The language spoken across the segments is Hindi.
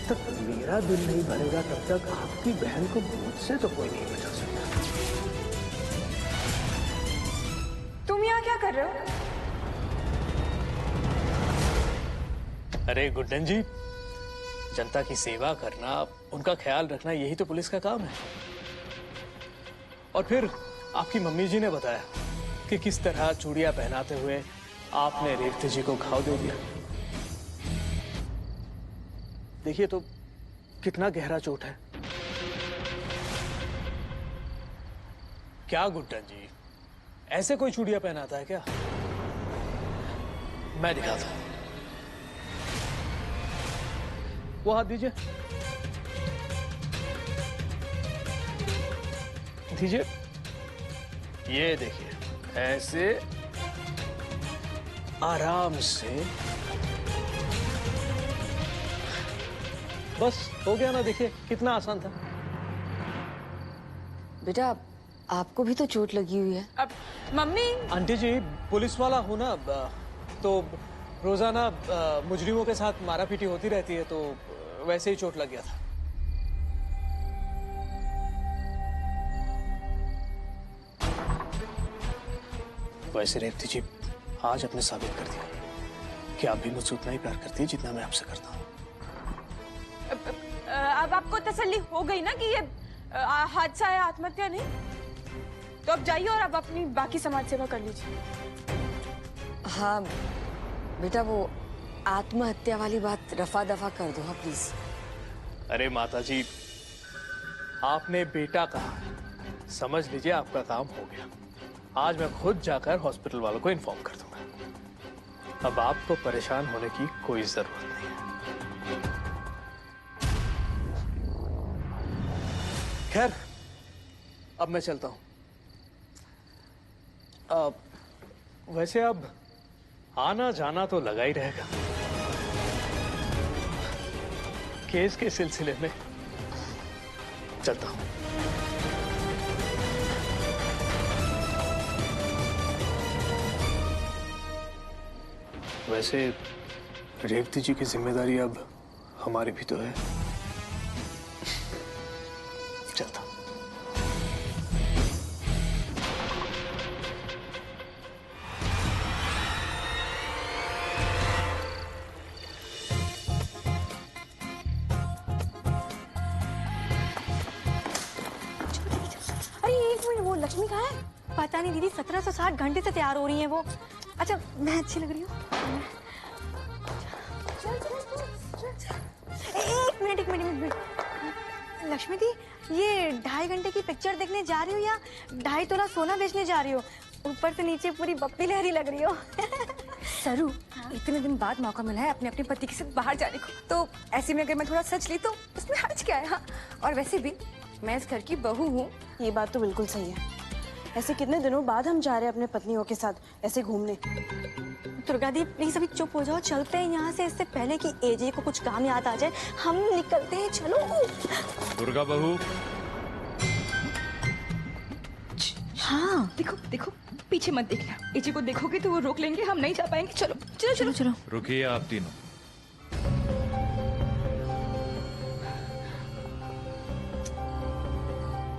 जब तक मेरा दिल नहीं भरेगा तब तक आपकी बहन को मुझसे तो कोई नहीं बचा सकता। तुम यहाँ क्या कर रहे हो? अरे गुड्डन जी, जनता की सेवा करना, उनका ख्याल रखना, यही तो पुलिस का काम है। और फिर आपकी मम्मी जी ने बताया कि किस तरह चूड़ियां पहनाते हुए आपने रेवती जी को घाव दे दिया। देखिए तो कितना गहरा चोट है। क्या गुड्डन जी, ऐसे कोई चूड़ियां पहनाता है क्या? मैं दिखाता हूं। वो हाथ दीजिए, दीजिए। ये देखिए, ऐसे आराम से। बस हो गया ना। देखिए कितना आसान था। बेटा आपको भी तो चोट लगी हुई है। अब मम्मी। आंटी जी, पुलिस वाला हूं ना, तो रोजाना मुजरिमों के साथ मारापीटी होती रहती है, तो वैसे ही चोट लग गया था। वैसे रेवती जी, आज आपने साबित कर दिया कि आप भी मुझसे उतना ही प्यार करती है जितना मैं आपसे करता हूँ। अब आपको तसल्ली हो गई ना कि ये हादसा है, आत्महत्या नहीं? तो अब जाइए और अब अपनी बाकी समाज सेवा कर लीजिए। हाँ बेटा, वो आत्महत्या वाली बात रफा दफा कर दो हाँ प्लीज। अरे माता जी, आपने बेटा कहा, समझ लीजिए आपका काम हो गया। आज मैं खुद जाकर हॉस्पिटल वालों को इन्फॉर्म कर दूंगा। अब आपको परेशान होने की कोई जरूरत नहीं है। खैर, अब मैं चलता हूं। वैसे अब आना जाना तो लगा ही रहेगा केस के सिलसिले में। चलता हूं। वैसे रेवती जी की जिम्मेदारी अब हमारी भी तो है। चलता हूं। वो लक्ष्मी कहाँ है? पता नहीं दीदी, 1760 घंटे से तैयार हो रही है वो। अच्छा मैं अच्छी लग रही हूँ? एक मिनट। लक्ष्मी दी, ये 2.5 घंटे की पिक्चर देखने जा रही हो या 2.5 तोला सोना बेचने जा रही हो? ऊपर से नीचे पूरी बप्पी लहरी लग रही हो। सरू, इतने दिन बाद मौका मिला है अपने पति के साथ बाहर जाने को, तो ऐसे में अगर मैं थोड़ा सच ली तो उसमें हर्ज क्या है? हाँ, और वैसे भी मैं इस घर की बहू हूँ। ये बात तो बिल्कुल सही है। ऐसे कितने दिनों बाद हम जा रहे हैं अपने पत्नियों के साथ ऐसे घूमने। दुर्गा दी प्लीज अभी चुप हो जाओ, चलते हैं यहाँ से, इससे पहले कि एजे को कुछ काम याद आ जाए। हम निकलते हैं, चलो। दुर्गा बहू। हाँ देखो देखो, पीछे मत देखना। एजे को देखोगे तो वो रोक लेंगे, हम नहीं जा पाएंगे। चलो चलो चलो चलो। रुकिए आप तीनों।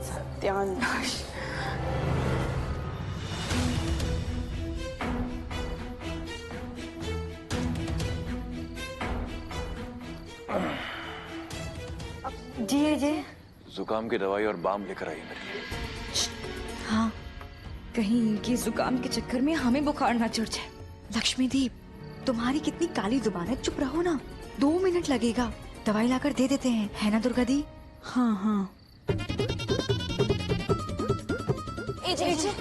सत्यानाश। जी जी। जुकाम की दवाई और बाम लेकर आइए मेरे लिए। हाँ, कहीं ये जुकाम के चक्कर में हमें बुखार ना चढ़ जाए। लक्ष्मी दी, तुम्हारी कितनी काली जुबान है, चुप रहो ना। 2 मिनट लगेगा, दवाई लाकर दे देते हैं, है ना दुर्गा दी? हाँ हाँ। एजे।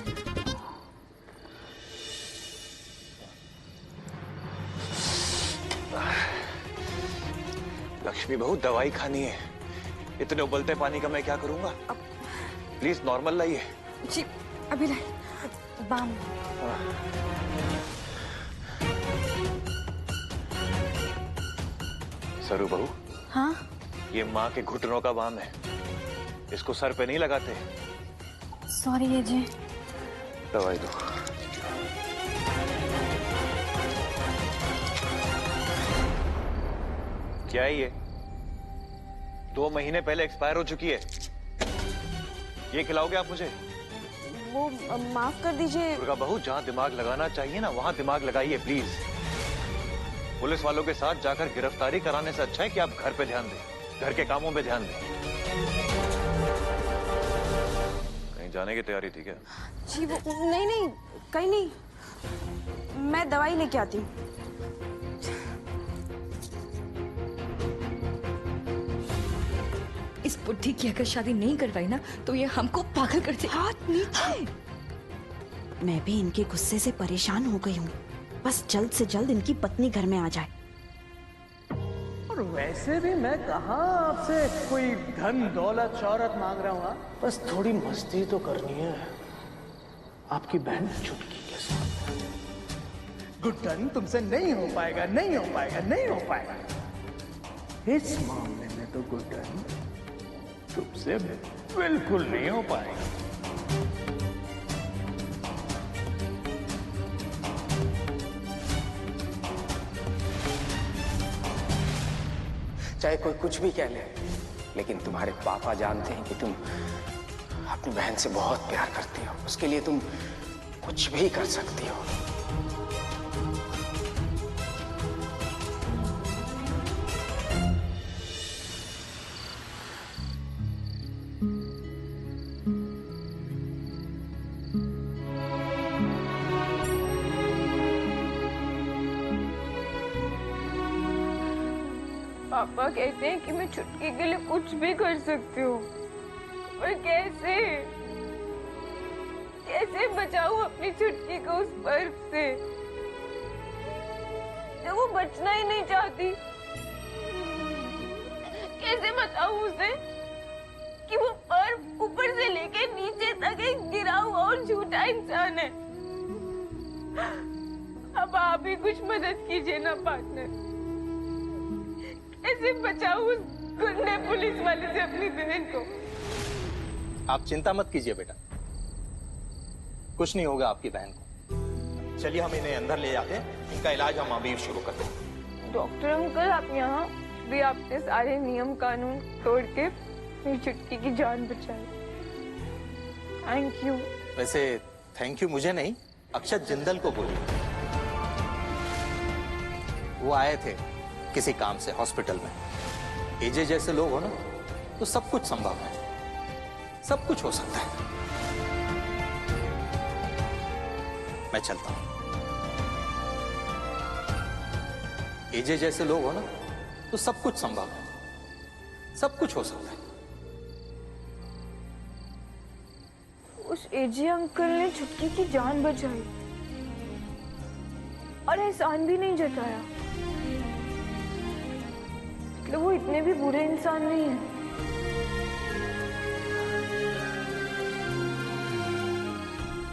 लक्ष्मी बहू, दवाई खानी है। इतने उबलते पानी का मैं क्या करूंगा? प्लीज नॉर्मल लाइए। जी अभी लाए बाम। सरू बहू। हाँ? ये माँ के घुटनों का बाम है, इसको सर पे नहीं लगाते। सॉरी एजे। दवाई दो। क्या है ये? 2 महीने पहले एक्सपायर हो चुकी है। ये खिलाओगे आप मुझे? वो माफ कर दीजिए। दुर्गा बहू, जहां दिमाग लगाना चाहिए ना वहां दिमाग लगाइए प्लीज। पुलिस वालों के साथ जाकर गिरफ्तारी कराने से अच्छा है कि आप घर पे ध्यान दें, घर के कामों पे ध्यान दें। कहीं जाने की तैयारी थी क्या? जी वो नहीं नहीं, कहीं नहीं, मैं दवाई लेके आती हूँ। इस बुढ़ी की अगर शादी नहीं करवाई ना तो ये हमको पागल कर देगी। हाथ नीचे। मैं भी इनके गुस्से से परेशान हो गई हूँ। बस जल्द से जल्द इनकी पत्नी घर में आ जाए। और वैसे भी मैं कहाँ आपसे कोई धन दौलत शौहरत मांग रहा हूँ। बस थोड़ी मस्ती तो करनी है आपकी बहन चुटकी के साथ। गुड्डन, तुमसे नहीं हो पाएगा, नहीं हो पाएगा, नहीं हो पाएगा। इस मामले में तो गुड्डन तुमसे बिल्कुल नहीं हो पाएगा। चाहे कोई कुछ भी कह ले, लेकिन तुम्हारे पापा जानते हैं कि तुम अपनी बहन से बहुत प्यार करती हो। उसके लिए तुम कुछ भी कर सकती हो। पापा कहते हैं कि मैं छुटकी के लिए कुछ भी कर सकती हूँ, पर कैसे कैसे बचाऊं अपनी छुटकी को उस बर्फ से जब वो बचना ही नहीं चाहती। कैसे बताऊं उसे कि वो बर्फ ऊपर से लेके नीचे तक एक गिरा हुआ और झूठा इंसान है। अब आप ही कुछ मदद कीजिए ना पार्टनर। कैसे बचाऊं उस गुंडे पुलिस वाले से अपनी बहन को। आप चिंता मत कीजिए बेटा, कुछ नहीं होगा आपकी बहन को। चलिए हम इन्हें अंदर ले जाते हैं, इनका इलाज हम अभी शुरू करते हैं। डॉक्टर अंकल, आप यहाँ भी आपने सारे नियम कानून तोड़ के मेरी छुटकी की जान बचाई। Thank you. वैसे थैंक यू मुझे नहीं, अक्षत जिंदल को बोलिए। वो आए थे किसी काम से हॉस्पिटल में। एजे जैसे लोग हो ना तो सब कुछ संभव है, सब कुछ हो सकता है। मैं चलता हूं। एजे जैसे लोग हो ना तो सब कुछ संभव है, सब कुछ हो सकता है। उस एजे अंकल ने छुटकी की जान बचाई और एहसान भी नहीं जताया। मतलब वो इतने भी बुरे इंसान नहीं है।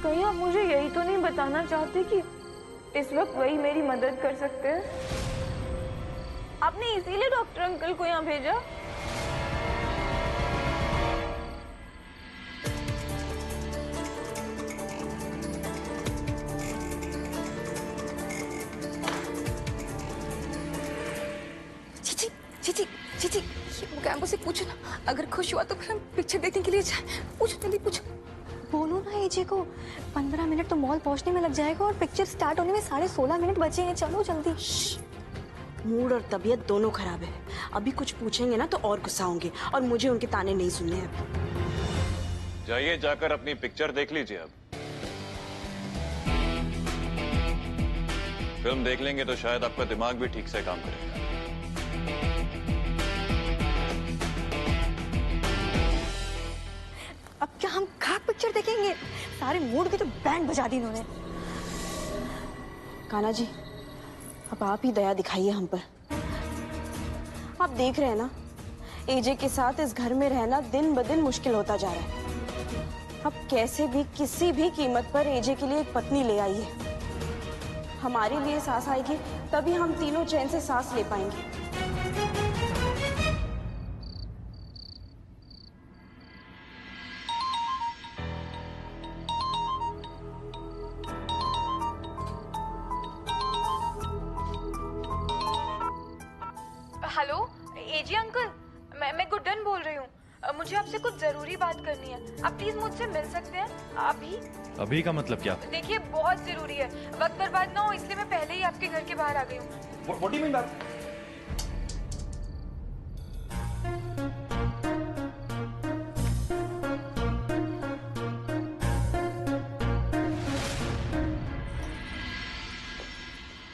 कहीं आप मुझे यही तो नहीं बताना चाहते कि इस वक्त वही मेरी मदद कर सकते हैं? आपने इसीलिए डॉक्टर अंकल को यहाँ भेजा? जी कैंपो से पूछो ना, अगर खुश हुआ तो फिर हम पिक्चर देखने के लिए जाए। पूछो जल्दी पूछो। बोलो ना एजे को, 15 मिनट तो मॉल पहुंचने में लग जाएगा और पिक्चर स्टार्ट होने में 16.5 मिनट बचे हैं। चलो जल्दी। मूड और तबीयत दोनों खराब है। अभी कुछ पूछेंगे ना तो और गुस्सा होंगे और मुझे उनके ताने नहीं सुनने हैं अभी। जाइए, जाकर अपनी पिक्चर देख लीजिए। अब फिल्म देख लेंगे तो शायद आपका दिमाग भी ठीक से काम करेगा। अब क्या हम खाक पिक्चर देखेंगे? सारे मूड की तो बैंड बजा दी इन्होंने। कान्हा जी, अब आप ही दया दिखाइए हम पर। आप देख रहे हैं ना, एजे के साथ इस घर में रहना दिन ब दिन मुश्किल होता जा रहा है। अब कैसे भी किसी भी कीमत पर एजे के लिए एक पत्नी ले आइए। हमारे लिए सांस आएगी तभी हम तीनों चैन से सांस ले पाएंगे। हेलो एजे अंकल, मैं गुड्डन बोल रही हूँ। मुझे आपसे कुछ जरूरी बात करनी है। आप प्लीज मुझसे मिल सकते हैं अभी? अभी का मतलब क्या? देखिए बहुत जरूरी है, वक्त बर्बाद ना हो इसलिए मैं पहले ही आपके घर के बाहर आ गई हूँ। What do you mean that?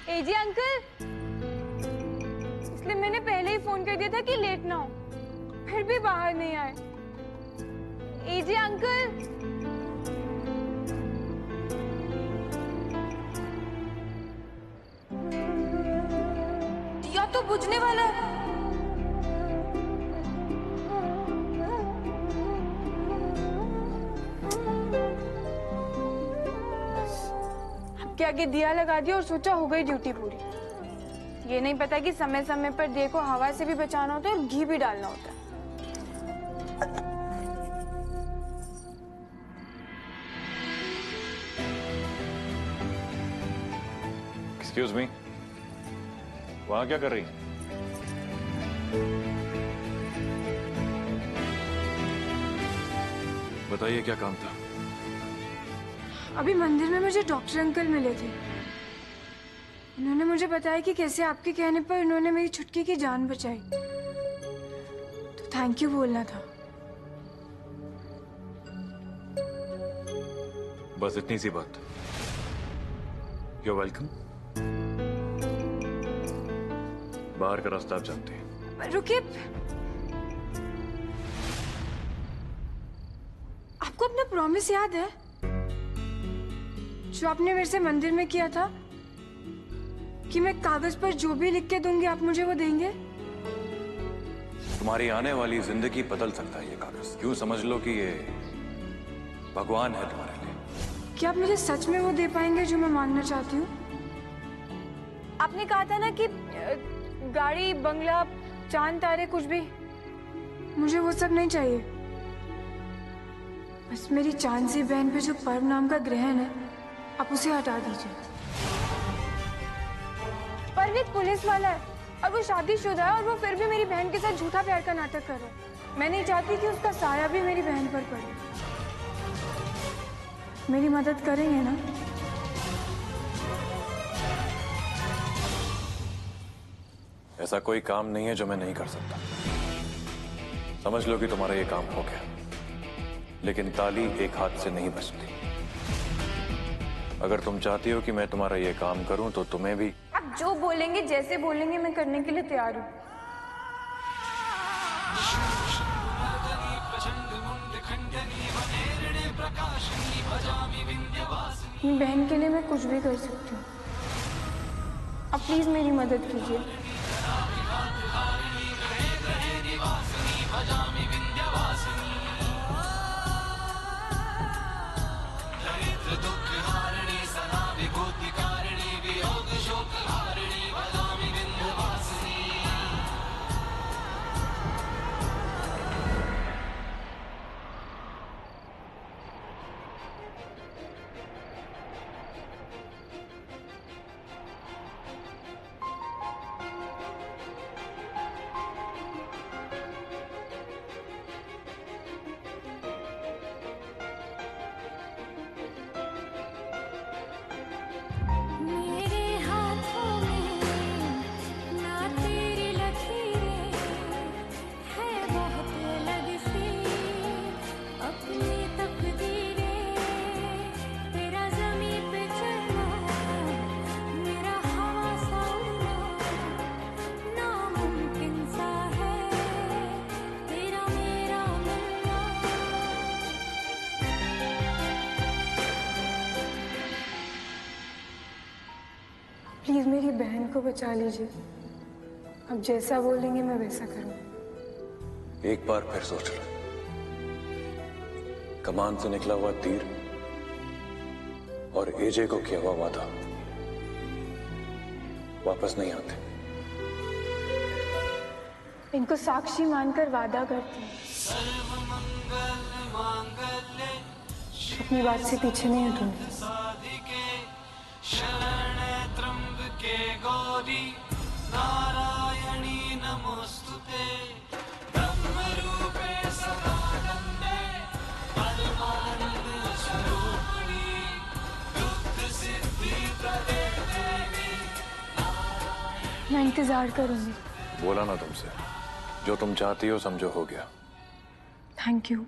AG uncle, इसलिए मैंने पहले ही फोन कर दिया था कि लेट ना हो, फिर भी बाहर नहीं आए। एजी अंकल, दिया तो बुझने वाला है। अब क्या कि दिया लगा दिया और सोचा हो गई ड्यूटी पूरी। ये नहीं पता कि समय समय पर दिए को हवा से भी बचाना होता है और घी भी डालना होता है। एक्सक्यूज मी, वहां क्या कर रही हैं? बताइए क्या काम था? अभी मंदिर में मुझे डॉक्टर अंकल मिले थे। उन्होंने मुझे बताया कि कैसे आपके कहने पर उन्होंने मेरी छुटकी की जान बचाई, तो थैंक यू बोलना था। बस इतनी सी बात। You're welcome. बाहर का रास्ता आप जानते हैं। रुकिए, आपको अपना प्रॉमिस याद है जो आपने मेरे से मंदिर में किया था कि मैं कागज पर जो भी लिख के दूंगी आप मुझे वो देंगे? तुम्हारी आने वाली जिंदगी बदल सकता है ये कागज। यूं समझ लो कि ये भगवान है तुम्हारे लिए। क्या आप मुझे सच में वो दे पाएंगे जो मैं मांगना चाहती हूँ? आपने कहा था ना कि गाड़ी, बंगला, चांद, तारे, कुछ भी। मुझे वो सब नहीं चाहिए। बस मेरी चांद सी बहन पे जो पर्व नाम का ग्रहण है, आप उसे हटा दीजिए। पर्व एक पुलिस वाला है और वो शादीशुदा है और वो फिर भी मेरी बहन के साथ झूठा प्यार का नाटक कर रहा है। मैं नहीं चाहती कि उसका साया भी मेरी बहन पर पड़े। मेरी मदद करेंगे ना? ऐसा कोई काम नहीं है जो मैं नहीं कर सकता। समझ लो कि तुम्हारा ये काम हो गया, लेकिन ताली एक हाथ से नहीं बजती। अगर तुम चाहती हो कि मैं तुम्हारा ये काम करूं तो तुम्हें भी। आप जो बोलेंगे, जैसे बोलेंगे, मैं करने के लिए तैयार हूँ। अपनी बहन के लिए मैं कुछ भी कर सकती हूँ। आप प्लीज मेरी मदद कीजिए। प्लीज मेरी बहन को बचा लीजिए। अब जैसा बोलेंगे मैं वैसा करूँ। एक बार फिर सोच लो। कमान से निकला हुआ तीर और एजे को किया हुआ वादा वापस नहीं आते। इनको साक्षी मानकर वादा करती हूँ, अपनी बात से पीछे नहीं हटूंगी। गौरी नारायणी नमोस्तुते ब्रह्म इंतजार करूंगी। बोला ना तुमसे, जो तुम चाहती हो समझो हो गया। Thank you.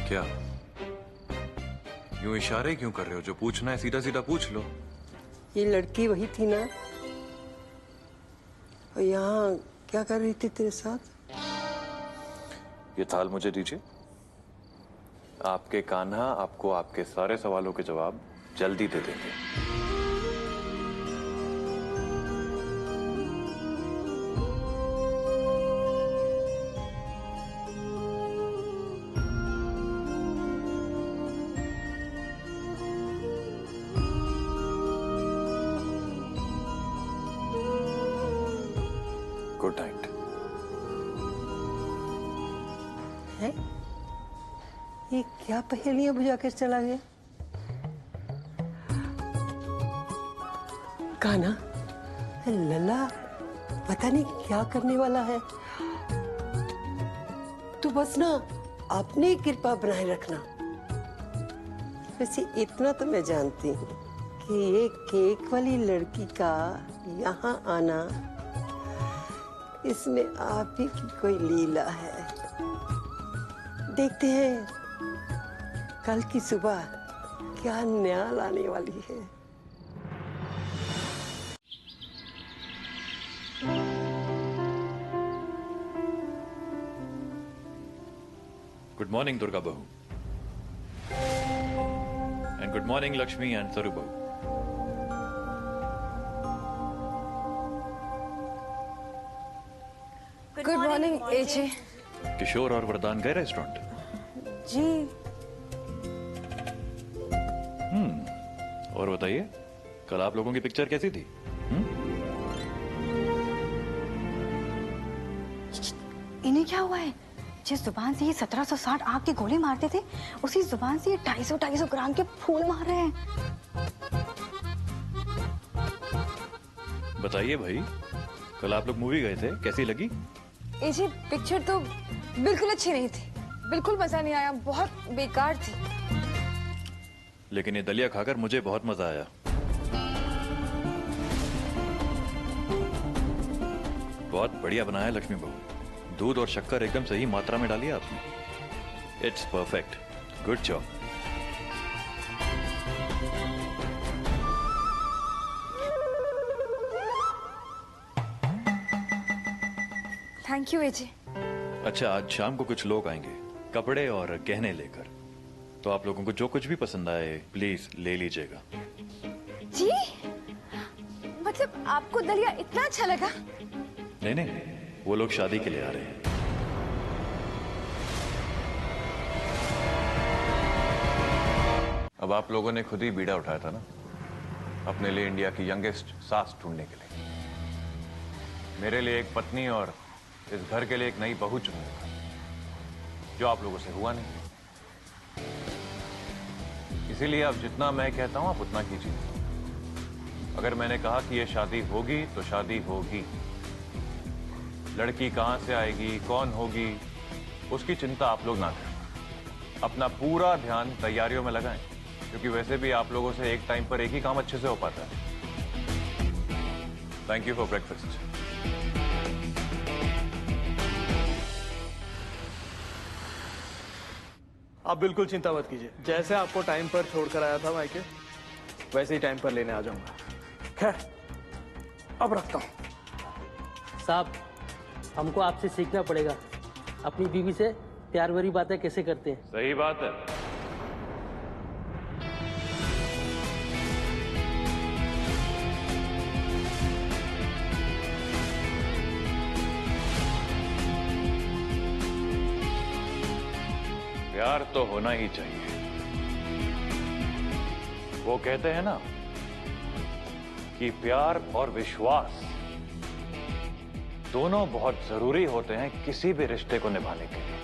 क्या यूं इशारे क्यों कर रहे हो? जो पूछना है सीधा सीधा पूछ लो। ये लड़की वही थी ना? और यहाँ क्या कर रही थी तेरे साथ? ये थाल मुझे दीजिए। आपके कान्हा आपको आपके सारे सवालों के जवाब जल्दी दे देंगे। Good night. है? ये क्या पहेलियां बुझाकर चला गया? कान्हा, लल्ला पता नहीं क्या करने वाला है। तू बस ना अपनी कृपा बनाए रखना। वैसे इतना तो मैं जानती हूँ कि ये केक वाली लड़की का यहाँ आना, इसमें आप ही की कोई लीला है। देखते हैं कल की सुबह क्या नया लाने वाली है। गुड मॉर्निंग दुर्गा बहू, and good morning Lakshmi and सरू बहू। गुड मॉर्निंग एजे। किशोर और वरदान गए रेस्टोरेंट? जी। और बताइए, कल आप लोगों की पिक्चर कैसी थी? इन्हें क्या हुआ है? जिस जुबान से ये 1760 आग की गोली मारते थे, उसी जुबान से ये 250-250 ग्राम के फूल मार रहे हैं। बताइए भाई, कल आप लोग मूवी गए थे, कैसी लगी? एजे पिक्चर तो बिल्कुल अच्छी नहीं थी, बिल्कुल मजा नहीं आया, बहुत बेकार थी। लेकिन ये दलिया खाकर मुझे बहुत मजा आया। बहुत बढ़िया बनाया लक्ष्मी बहू। दूध और शक्कर एकदम सही मात्रा में डाली आपने। It's perfect. Good job. Thank you AJ. अच्छा, आज शाम को कुछ लोग आएंगे कपड़े और गहने लेकर, तो आप लोगों को जो कुछ भी पसंद आए प्लीज ले लीजिएगा। जी, मतलब आपको दलिया इतना अच्छा लगा? नहीं नहीं, वो लोग शादी के लिए आ रहे हैं। अब आप लोगों ने खुद ही बीड़ा उठाया था ना अपने लिए इंडिया की यंगेस्ट सास ढूंढने के लिए। मेरे लिए एक पत्नी और इस घर के लिए एक नई बहू चुनने का, जो आप लोगों से हुआ नहीं। इसीलिए अब जितना मैं कहता हूं आप उतना कीजिए। अगर मैंने कहा कि ये शादी होगी तो शादी होगी। लड़की कहां से आएगी, कौन होगी, उसकी चिंता आप लोग ना करें। अपना पूरा ध्यान तैयारियों में लगाएं, क्योंकि वैसे भी आप लोगों से एक टाइम पर एक ही काम अच्छे से हो पाता है। Thank you for breakfast. आप बिल्कुल चिंता मत कीजिए, जैसे आपको टाइम पर छोड़कर आया था मायके, वैसे ही टाइम पर लेने आ जाऊंगा। खैर, अब रखता हूं। साहब, हमको आपसे सीखना पड़ेगा अपनी बीवी से प्यार भरी बातें कैसे करते हैं। सही बात है। प्यार तो होना ही चाहिए। वो कहते हैं ना कि प्यार और विश्वास दोनों बहुत जरूरी होते हैं किसी भी रिश्ते को निभाने के लिए।